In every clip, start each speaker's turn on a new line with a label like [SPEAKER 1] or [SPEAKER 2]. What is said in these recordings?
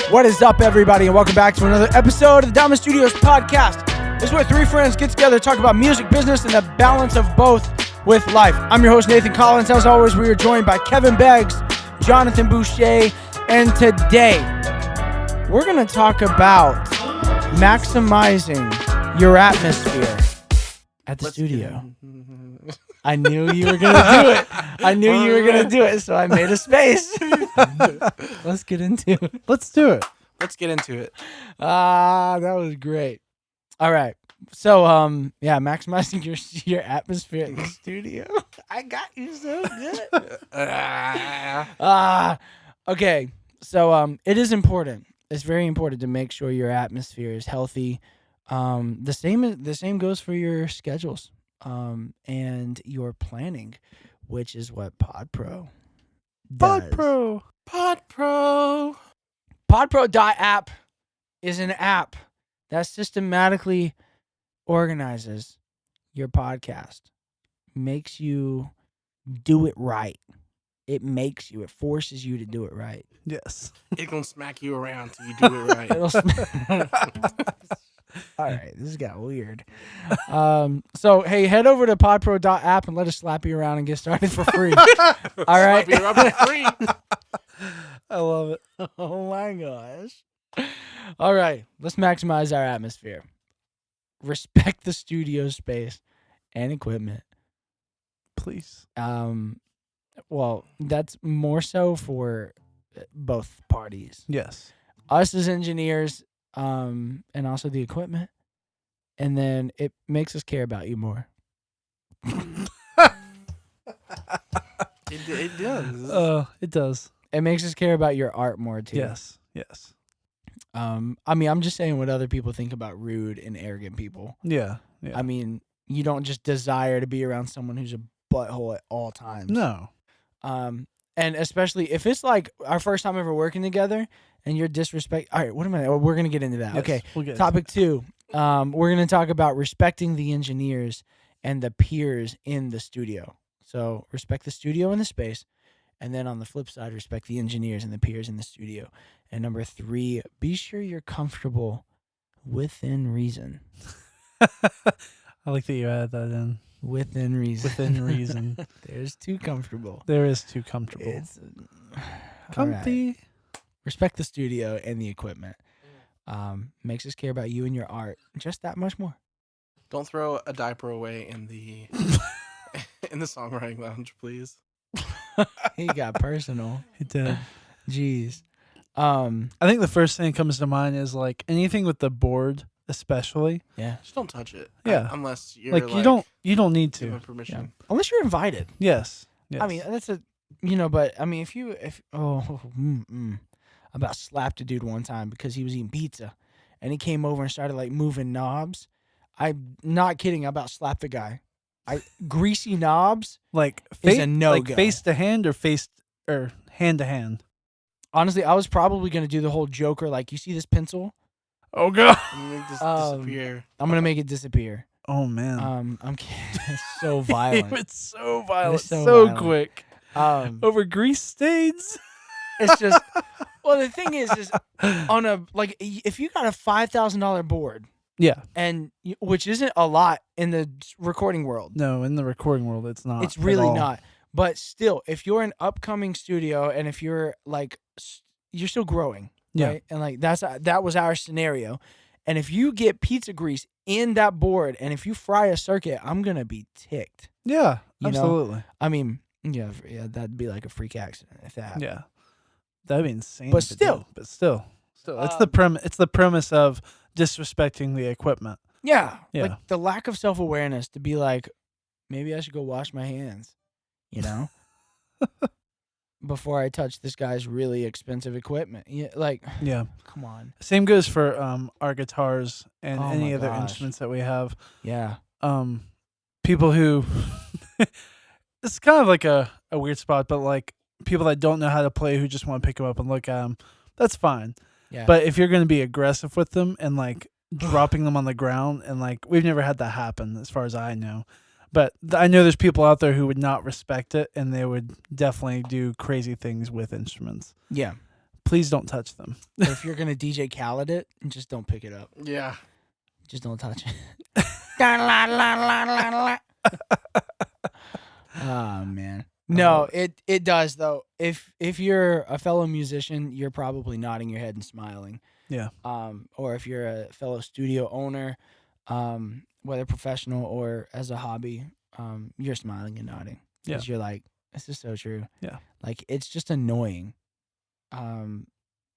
[SPEAKER 1] What is up, everybody, and welcome back to another episode of the Diamond Studios podcast. This is where three friends get together to talk about music, business, and the balance of both with life. I'm your host, Nathan Collins. As always, we are joined by Kevin Beggs, Jonathan Boucher, and today we're going to talk about maximizing your atmosphere at the studio. I knew you were going to do it. I knew you were going to do it, so I made a space. Let's get into it.
[SPEAKER 2] Let's do it.
[SPEAKER 3] Let's get into it.
[SPEAKER 1] That was great. All right. So, maximizing your atmosphere in the studio. I got you so good. Okay. So, it is important. It's very important to make sure your atmosphere is healthy. The same goes for your schedules. And your planning, which is what PodPro does.
[SPEAKER 3] PodPro.
[SPEAKER 1] PodPro.app is an app that systematically organizes your podcast, makes you do it right. It forces you to do it right.
[SPEAKER 2] Yes.
[SPEAKER 3] It's going to smack you around till you do it right.
[SPEAKER 1] All right, this got weird. So, hey, head over to podpro.app and let us slap you around and get started for free. All right.
[SPEAKER 3] Slap you around for free.
[SPEAKER 2] I love it.
[SPEAKER 1] Oh, my gosh. All right, let's maximize our atmosphere. Respect the studio space and equipment.
[SPEAKER 2] Please.
[SPEAKER 1] Well, that's more so for both parties.
[SPEAKER 2] Yes.
[SPEAKER 1] Us as engineers, and also the equipment, and then it makes us care about you more.
[SPEAKER 3] It does.
[SPEAKER 2] It does.
[SPEAKER 1] It makes us care about your art more too.
[SPEAKER 2] Yes.
[SPEAKER 1] I mean, I'm just saying what other people think about rude and arrogant people.
[SPEAKER 2] Yeah.
[SPEAKER 1] I mean, you don't just desire to be around someone who's a butthole at all times.
[SPEAKER 2] No.
[SPEAKER 1] And especially if it's like our first time ever working together and you're disrespect. All right, we're going to get into that.
[SPEAKER 2] Yes,
[SPEAKER 1] Okay.
[SPEAKER 2] we'll get
[SPEAKER 1] Topic 2. We're going to talk about respecting the engineers and the peers in the studio. So respect the studio and the space. And then on the flip side, respect the engineers and the peers in the studio. And number 3, be sure you're comfortable within reason.
[SPEAKER 2] I like that you added that in.
[SPEAKER 1] Within reason.
[SPEAKER 2] Within reason.
[SPEAKER 1] There's too comfortable.
[SPEAKER 2] There is too comfortable.
[SPEAKER 1] It's
[SPEAKER 2] comfy.
[SPEAKER 1] Right. Respect the studio and the equipment. Makes us care about you and your art just that much more.
[SPEAKER 3] Don't throw a diaper away in the in the songwriting lounge, please.
[SPEAKER 1] He got personal.
[SPEAKER 2] He did.
[SPEAKER 1] Jeez.
[SPEAKER 2] I think the first thing that comes to mind is like anything with the board, especially.
[SPEAKER 1] Yeah.
[SPEAKER 3] Just don't touch it.
[SPEAKER 2] Yeah.
[SPEAKER 3] Unless you're
[SPEAKER 2] Like you don't need to.
[SPEAKER 3] given permission.
[SPEAKER 1] Yeah. Unless you're invited.
[SPEAKER 2] Yes.
[SPEAKER 1] I mean, that's but I mean, if I about slapped a dude one time because he was eating pizza and he came over and started like moving knobs. I'm not kidding. I about slapped the guy. Greasy knobs.
[SPEAKER 2] like
[SPEAKER 1] is a no-go.
[SPEAKER 2] Like face to hand or hand to hand.
[SPEAKER 1] Honestly, I was probably going to do the whole Joker. Like, you see this pencil?
[SPEAKER 2] Oh god.
[SPEAKER 3] I'm gonna make this disappear.
[SPEAKER 1] I'm going to make it disappear.
[SPEAKER 2] Oh man.
[SPEAKER 1] I'm kidding. It's so violent.
[SPEAKER 2] It's so violent.
[SPEAKER 1] It's so
[SPEAKER 2] so
[SPEAKER 1] violent.
[SPEAKER 2] quick. Over grease stains.
[SPEAKER 1] It's just, well, the thing is on if you got a $5,000 board,
[SPEAKER 2] Yeah.
[SPEAKER 1] and which isn't a lot in the recording world.
[SPEAKER 2] No, in the recording world, it's not.
[SPEAKER 1] It's really
[SPEAKER 2] at all.
[SPEAKER 1] not. But still, if you're an upcoming studio and if you're like, you're still growing,
[SPEAKER 2] Yeah.
[SPEAKER 1] right? And like that was our scenario. And if you get pizza grease in that board and if you fry a circuit, I'm going to be ticked.
[SPEAKER 2] Yeah,
[SPEAKER 1] You know?
[SPEAKER 2] absolutely.
[SPEAKER 1] I mean, yeah, that'd be like a freak accident if that happened.
[SPEAKER 2] Yeah, that'd be insane.
[SPEAKER 1] But
[SPEAKER 2] if it did. Still, it's the premise of disrespecting the equipment.
[SPEAKER 1] Yeah.
[SPEAKER 2] Yeah.
[SPEAKER 1] Like the lack of self-awareness to be like, maybe I should go wash my hands, before I touch this guy's really expensive equipment. Yeah, like,
[SPEAKER 2] Yeah.
[SPEAKER 1] come on.
[SPEAKER 2] Same goes for our guitars and
[SPEAKER 1] Oh
[SPEAKER 2] any
[SPEAKER 1] my
[SPEAKER 2] other
[SPEAKER 1] gosh.
[SPEAKER 2] instruments that we have.
[SPEAKER 1] Yeah.
[SPEAKER 2] People who it's kind of like a weird spot, but like people that don't know how to play who just want to pick them up and look at them, that's fine.
[SPEAKER 1] Yeah.
[SPEAKER 2] But if you're going to be aggressive with them and like dropping them on the ground, and like we've never had that happen as far as I know. But I know there's people out there who would not respect it, and they would definitely do crazy things with instruments.
[SPEAKER 1] Yeah.
[SPEAKER 2] please don't touch them.
[SPEAKER 1] Or if you're gonna DJ Khaled it, just don't pick it up.
[SPEAKER 3] Yeah.
[SPEAKER 1] Just don't touch it. Oh man. No, it does though. If you're a fellow musician, you're probably nodding your head and smiling.
[SPEAKER 2] Yeah.
[SPEAKER 1] Or if you're a fellow studio owner, whether professional or as a hobby, you're smiling and nodding.
[SPEAKER 2] Yeah.
[SPEAKER 1] Because you're like, this is so true.
[SPEAKER 2] Yeah.
[SPEAKER 1] Like it's just annoying. And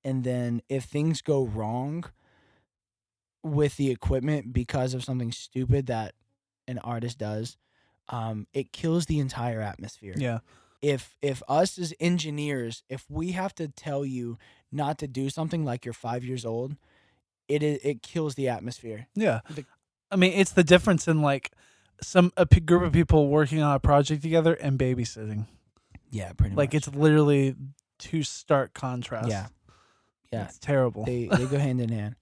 [SPEAKER 1] then if things go wrong with the equipment because of something stupid that an artist does, it kills the entire atmosphere.
[SPEAKER 2] Yeah.
[SPEAKER 1] If us as engineers, if we have to tell you not to do something like you're 5 years old, it kills the atmosphere.
[SPEAKER 2] Yeah. I mean, it's the difference in like group of people working on a project together and babysitting.
[SPEAKER 1] Yeah, pretty
[SPEAKER 2] like
[SPEAKER 1] much.
[SPEAKER 2] It's literally two stark contrasts.
[SPEAKER 1] Yeah.
[SPEAKER 2] It's terrible.
[SPEAKER 1] They go hand in hand.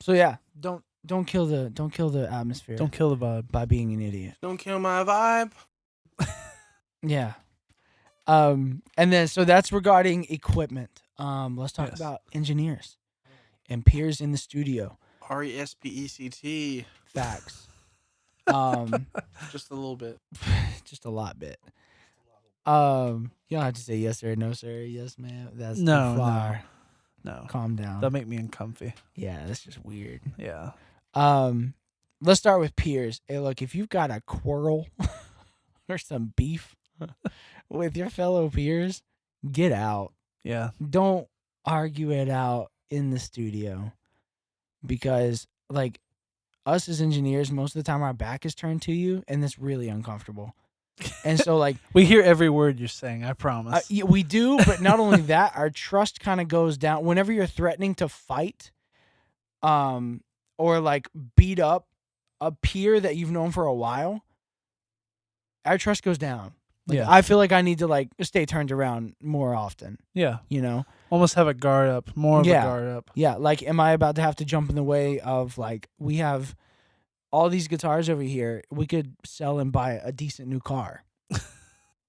[SPEAKER 1] So yeah, don't kill the atmosphere.
[SPEAKER 2] Don't kill the vibe
[SPEAKER 1] by being an idiot.
[SPEAKER 3] Don't kill my vibe.
[SPEAKER 1] Yeah. And then so that's regarding equipment. Let's talk about engineers and peers in the studio.
[SPEAKER 3] RESPECT.
[SPEAKER 1] Facts.
[SPEAKER 3] Just a little bit.
[SPEAKER 1] Just a lot bit. You don't have to say yes sir, no sir, yes ma'am. That's too far.
[SPEAKER 2] No.
[SPEAKER 1] Calm down.
[SPEAKER 2] That'll make me uncomfy.
[SPEAKER 1] Yeah, that's just weird.
[SPEAKER 2] Yeah.
[SPEAKER 1] Let's start with peers. Hey, look, if you've got a quarrel or some beef with your fellow peers, get out.
[SPEAKER 2] Yeah.
[SPEAKER 1] Don't argue it out in the studio, because like us as engineers, most of the time our back is turned to you, and it's really uncomfortable. And so like
[SPEAKER 2] we hear every word you're saying, I promise.
[SPEAKER 1] Yeah, we do, but not only that, our trust kind of goes down whenever you're threatening to fight or like beat up a peer that you've known for a while. Our trust goes down. Like,
[SPEAKER 2] yeah.
[SPEAKER 1] I feel like I need to like stay turned around more often.
[SPEAKER 2] Yeah.
[SPEAKER 1] You know?
[SPEAKER 2] Almost have a guard up. More of a guard up.
[SPEAKER 1] Yeah. Like, am I about to have to jump in the way of like, we have all these guitars over here. We could sell and buy a decent new car.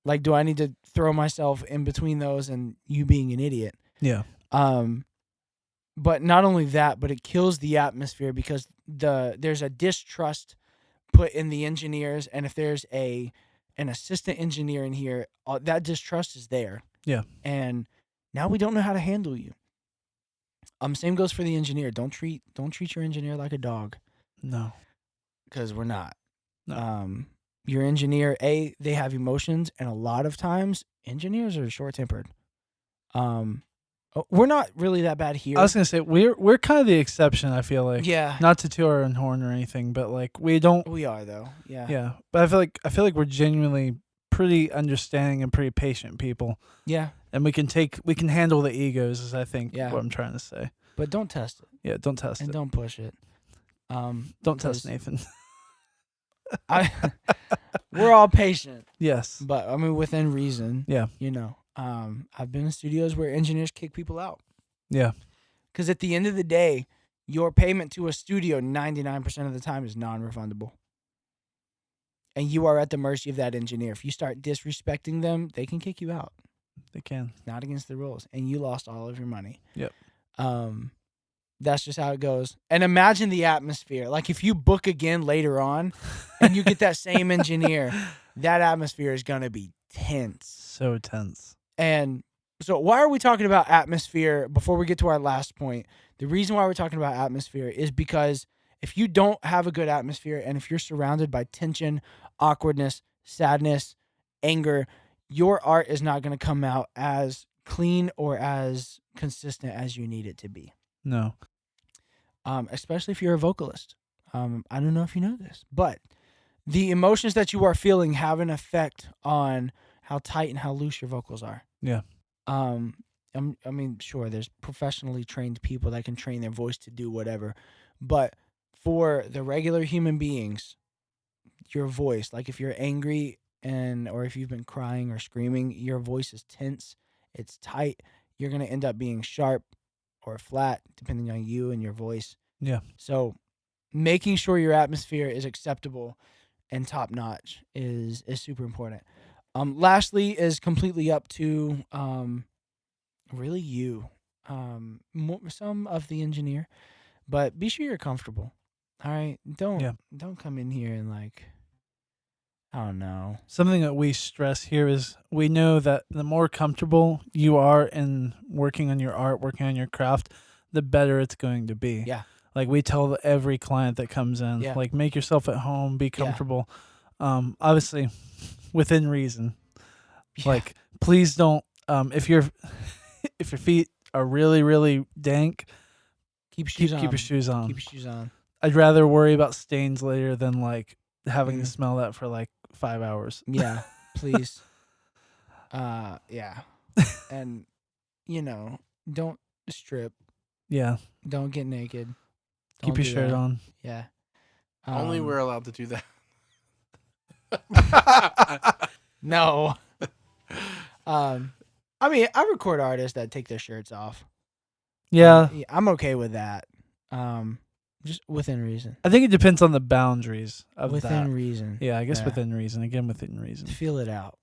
[SPEAKER 1] Like, do I need to throw myself in between those and you being an idiot?
[SPEAKER 2] Yeah.
[SPEAKER 1] But not only that, but it kills the atmosphere because there's a distrust put in the engineers, and if there's an assistant engineer in here, that distrust is there.
[SPEAKER 2] Yeah.
[SPEAKER 1] And now we don't know how to handle you. Same goes for the engineer. Don't treat your engineer like a dog.
[SPEAKER 2] No.
[SPEAKER 1] Because we're not.
[SPEAKER 2] No.
[SPEAKER 1] Your engineer, they have emotions, and a lot of times engineers are short-tempered. We're not really that bad here.
[SPEAKER 2] I was gonna say we're kind of the exception. I feel like,
[SPEAKER 1] yeah,
[SPEAKER 2] not to toot our own horn or anything, but like we
[SPEAKER 1] are though. Yeah,
[SPEAKER 2] yeah. But I feel like we're genuinely pretty understanding and pretty patient people.
[SPEAKER 1] Yeah,
[SPEAKER 2] and we can handle the egos, is I think
[SPEAKER 1] what
[SPEAKER 2] I'm trying to say.
[SPEAKER 1] But don't test it.
[SPEAKER 2] Yeah, don't test it.
[SPEAKER 1] And don't push it.
[SPEAKER 2] Don't test Nathan.
[SPEAKER 1] We're all patient.
[SPEAKER 2] Yes.
[SPEAKER 1] But I mean, within reason.
[SPEAKER 2] Yeah.
[SPEAKER 1] You know, I've been in studios where engineers kick people out.
[SPEAKER 2] Yeah.
[SPEAKER 1] Because at the end of the day, your payment to a studio 99% of the time is non-refundable. And you are at the mercy of that engineer. If you start disrespecting them, they can kick you out.
[SPEAKER 2] They can.
[SPEAKER 1] It's not against the rules. And you lost all of your money.
[SPEAKER 2] Yep.
[SPEAKER 1] That's just how it goes. And imagine the atmosphere. Like if you book again later on and you get that same engineer, that atmosphere is going to be tense.
[SPEAKER 2] So tense.
[SPEAKER 1] And so why are we talking about atmosphere before we get to our last point? The reason why we're talking about atmosphere is because if you don't have a good atmosphere and if you're surrounded by tension, awkwardness, sadness, anger, your art is not going to come out as clean or as consistent as you need it to be.
[SPEAKER 2] No.
[SPEAKER 1] Especially if you're a vocalist. I don't know if you know this, but the emotions that you are feeling have an effect on how tight and how loose your vocals are.
[SPEAKER 2] Yeah.
[SPEAKER 1] I mean, sure, there's professionally trained people that can train their voice to do whatever, but for the regular human beings, your voice, like if you're angry or if you've been crying or screaming, your voice is tense, it's tight, you're going to end up being sharp or flat, depending on you and your voice.
[SPEAKER 2] Yeah.
[SPEAKER 1] So making sure your atmosphere is acceptable and top notch is super important. Lastly is completely up to really you. Some of the engineer, but be sure you're comfortable. All right,
[SPEAKER 2] Yeah.
[SPEAKER 1] don't come in here and like, I don't know.
[SPEAKER 2] Something that we stress here is we know that the more comfortable you are in working on your art, working on your craft, the better it's going to be.
[SPEAKER 1] Yeah,
[SPEAKER 2] Like we tell every client that comes in,
[SPEAKER 1] Yeah.
[SPEAKER 2] like make yourself at home, be
[SPEAKER 1] Yeah.
[SPEAKER 2] comfortable. Obviously, within reason.
[SPEAKER 1] Yeah.
[SPEAKER 2] Like please don't. If your if your feet are really really dank,
[SPEAKER 1] keep your shoes on.
[SPEAKER 2] keep your shoes on.
[SPEAKER 1] Keep your shoes on.
[SPEAKER 2] I'd rather worry about stains later than like having to
[SPEAKER 1] Mhm.
[SPEAKER 2] smell that for like 5 hours.
[SPEAKER 1] Yeah, please. Yeah, and don't strip.
[SPEAKER 2] Yeah.
[SPEAKER 1] Don't get naked.
[SPEAKER 2] Keep
[SPEAKER 1] Don't
[SPEAKER 2] your
[SPEAKER 1] do
[SPEAKER 2] shirt
[SPEAKER 1] that.
[SPEAKER 2] on.
[SPEAKER 1] Yeah.
[SPEAKER 3] Only we're allowed to do that.
[SPEAKER 1] No. I mean, I record artists that take their shirts off.
[SPEAKER 2] Yeah.
[SPEAKER 1] I'm okay with that. Just within reason.
[SPEAKER 2] I think it depends on the boundaries of
[SPEAKER 1] Within
[SPEAKER 2] that.
[SPEAKER 1] reason.
[SPEAKER 2] Yeah, I guess within reason. Again, within reason.
[SPEAKER 1] Feel it out.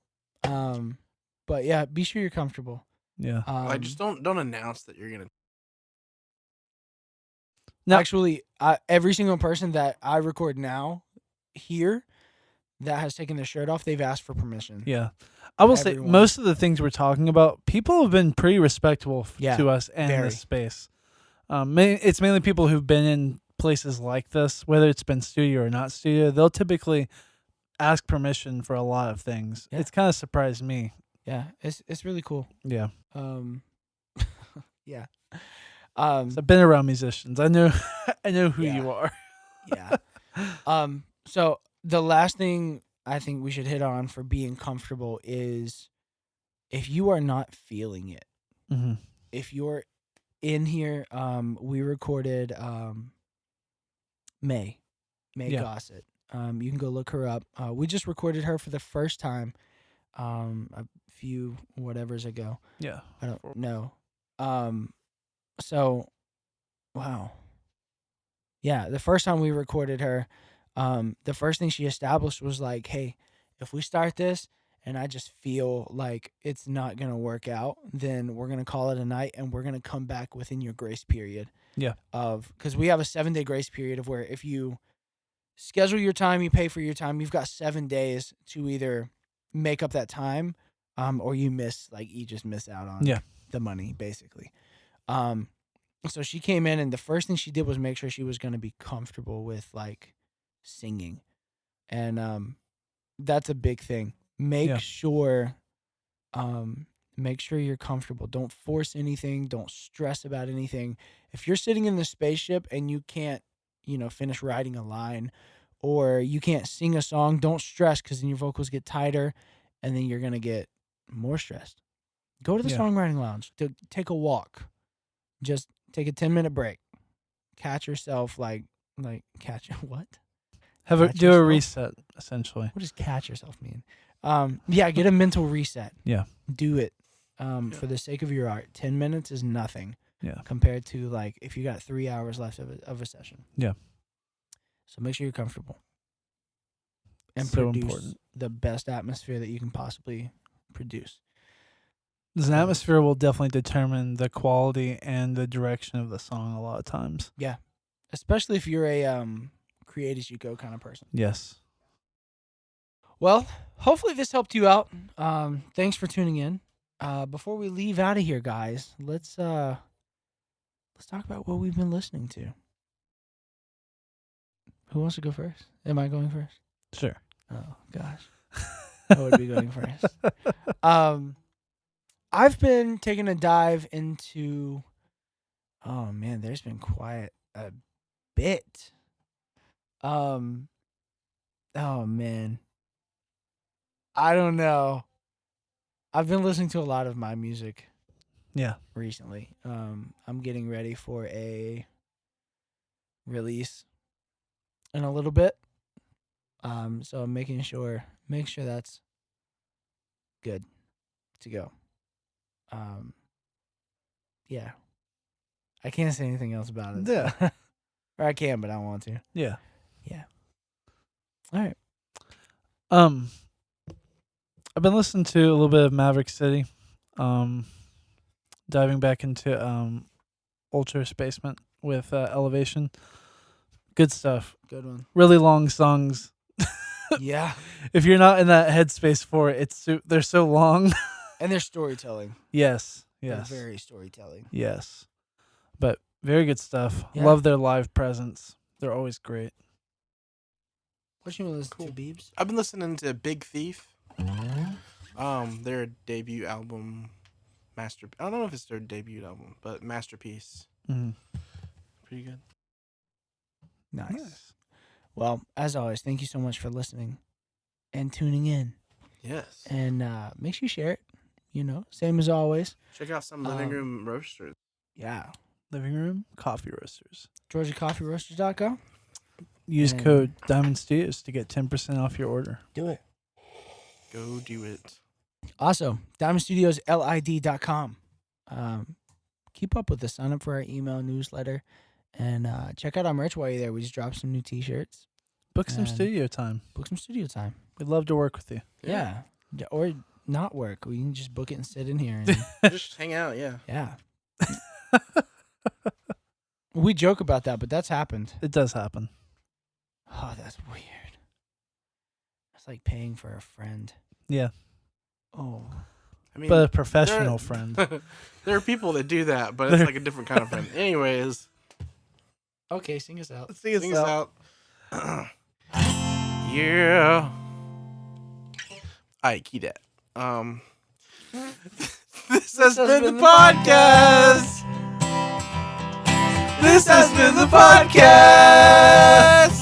[SPEAKER 1] But yeah, be sure you're comfortable.
[SPEAKER 2] Yeah.
[SPEAKER 3] I just don't announce that you're gonna.
[SPEAKER 2] No.
[SPEAKER 1] Actually, every single person that I record now here that has taken their shirt off, they've asked for permission.
[SPEAKER 2] Yeah. I will say
[SPEAKER 1] Everyone.
[SPEAKER 2] most of the things we're talking about, people have been pretty respectful
[SPEAKER 1] Yeah,
[SPEAKER 2] to us and
[SPEAKER 1] very.
[SPEAKER 2] this space. It's mainly people who've been in places like this, whether it's been studio or not studio. They'll typically ask permission for a lot of things.
[SPEAKER 1] Yeah.
[SPEAKER 2] It's kind of surprised me.
[SPEAKER 1] Yeah, it's really cool.
[SPEAKER 2] Yeah.
[SPEAKER 1] Yeah.
[SPEAKER 2] So I've been around musicians. I know I know who
[SPEAKER 1] Yeah.
[SPEAKER 2] you are.
[SPEAKER 1] Yeah. So the last thing I think we should hit on for being comfortable is if you are not feeling it.
[SPEAKER 2] Mm-hmm.
[SPEAKER 1] If you're in here, we recorded May
[SPEAKER 2] Yeah.
[SPEAKER 1] Gossett. You can go look her up. We just recorded her for the first time a few whatevers ago.
[SPEAKER 2] Yeah.
[SPEAKER 1] I don't know. So wow. Yeah, the first time we recorded her, the first thing she established was like, hey, if we start this and I just feel like it's not going to work out, then we're going to call it a night and we're going to come back within your grace period.
[SPEAKER 2] Yeah.
[SPEAKER 1] Because we have a 7-day grace period of where if you schedule your time, you pay for your time, you've got 7 days to either make up that time or you just miss out on the money, basically. So she came in and the first thing she did was make sure she was going to be comfortable with like singing. And that's a big thing. Make sure you're comfortable. Don't force anything. Don't stress about anything. If you're sitting in the spaceship and you can't, finish writing a line or you can't sing a song, don't stress because then your vocals get tighter and then you're going to get more stressed. Go to the songwriting lounge to take a walk. Just take a 10-minute break. Catch yourself catch what?
[SPEAKER 2] Do a reset, essentially.
[SPEAKER 1] What does catch yourself mean? Get a mental reset.
[SPEAKER 2] Yeah.
[SPEAKER 1] Do it. For the sake of your art. 10 minutes is nothing.
[SPEAKER 2] Yeah.
[SPEAKER 1] Compared to like if you got 3 hours left of a session.
[SPEAKER 2] Yeah.
[SPEAKER 1] So make sure you're comfortable. And
[SPEAKER 2] So
[SPEAKER 1] produce
[SPEAKER 2] important.
[SPEAKER 1] the best atmosphere that you can possibly produce.
[SPEAKER 2] Because an atmosphere will definitely determine the quality and the direction of the song a lot of times.
[SPEAKER 1] Yeah. Especially if you're a create as you go kind of person.
[SPEAKER 2] Yes.
[SPEAKER 1] Well, hopefully this helped you out. Thanks for tuning in. Before we leave out of here, guys, let's talk about what we've been listening to. Who wants to go first? Am I going first?
[SPEAKER 2] Sure.
[SPEAKER 1] Oh gosh, I would be going first. I've been taking a dive into. Oh man, there's been quite a bit. Oh man, I don't know. I've been listening to a lot of my music.
[SPEAKER 2] Yeah.
[SPEAKER 1] Recently, I'm getting ready for a release in a little bit. So I'm make sure that's good to go. Yeah. I can't say anything else about it.
[SPEAKER 2] Yeah.
[SPEAKER 1] Or I can, but I don't want to.
[SPEAKER 2] Yeah.
[SPEAKER 1] Yeah. All right.
[SPEAKER 2] I've been listening to a little bit of Maverick City. diving back into Ultra Spacement with Elevation. Good stuff.
[SPEAKER 1] Good one.
[SPEAKER 2] Really long songs.
[SPEAKER 1] Yeah.
[SPEAKER 2] If you're not in that headspace for it, they're so long.
[SPEAKER 1] And they're storytelling.
[SPEAKER 2] Yes.
[SPEAKER 1] They're
[SPEAKER 2] Yes.
[SPEAKER 1] very storytelling.
[SPEAKER 2] Yes. But very good stuff.
[SPEAKER 1] Yeah.
[SPEAKER 2] Love their live presence. They're always great.
[SPEAKER 1] What you want to listen to, Beebs?
[SPEAKER 3] I've been listening to Big Thief. Their debut album, I don't know if it's their debut album, but Masterpiece.
[SPEAKER 2] Mm.
[SPEAKER 3] Pretty good.
[SPEAKER 1] Nice. Well, as always, thank you so much for listening and tuning in.
[SPEAKER 3] Yes.
[SPEAKER 1] And make sure you share it. Same as always.
[SPEAKER 3] Check out some Living Room Roasters.
[SPEAKER 1] Yeah.
[SPEAKER 2] Living Room Coffee Roasters.
[SPEAKER 1] GeorgiaCoffeeRoasters.com.
[SPEAKER 2] Use
[SPEAKER 1] And-
[SPEAKER 2] code Diamond Studios to get 10% off your order.
[SPEAKER 1] Do it.
[SPEAKER 3] Go do it.
[SPEAKER 1] Also, DiamondStudiosLID.com. Keep up with us. Sign up for our email newsletter. And check out our merch while you're there. We just dropped some new T-shirts.
[SPEAKER 2] Book some
[SPEAKER 1] And-
[SPEAKER 2] studio time.
[SPEAKER 1] Book some studio time.
[SPEAKER 2] We'd love to work with you.
[SPEAKER 1] Yeah. Or not work. We can just book it and sit in here. And,
[SPEAKER 3] Just hang out, yeah.
[SPEAKER 1] yeah. We joke about that, but that's happened.
[SPEAKER 2] It does happen.
[SPEAKER 1] Oh, that's weird. It's like paying for a friend.
[SPEAKER 2] Yeah.
[SPEAKER 1] Oh.
[SPEAKER 3] I mean,
[SPEAKER 2] But a professional friend.
[SPEAKER 3] there are people that do that, but it's like a different kind of friend. Anyways,
[SPEAKER 1] Okay, sing us out.
[SPEAKER 3] sing us out. Yeah. Alright, key that. This has been the podcast. This has been the podcast.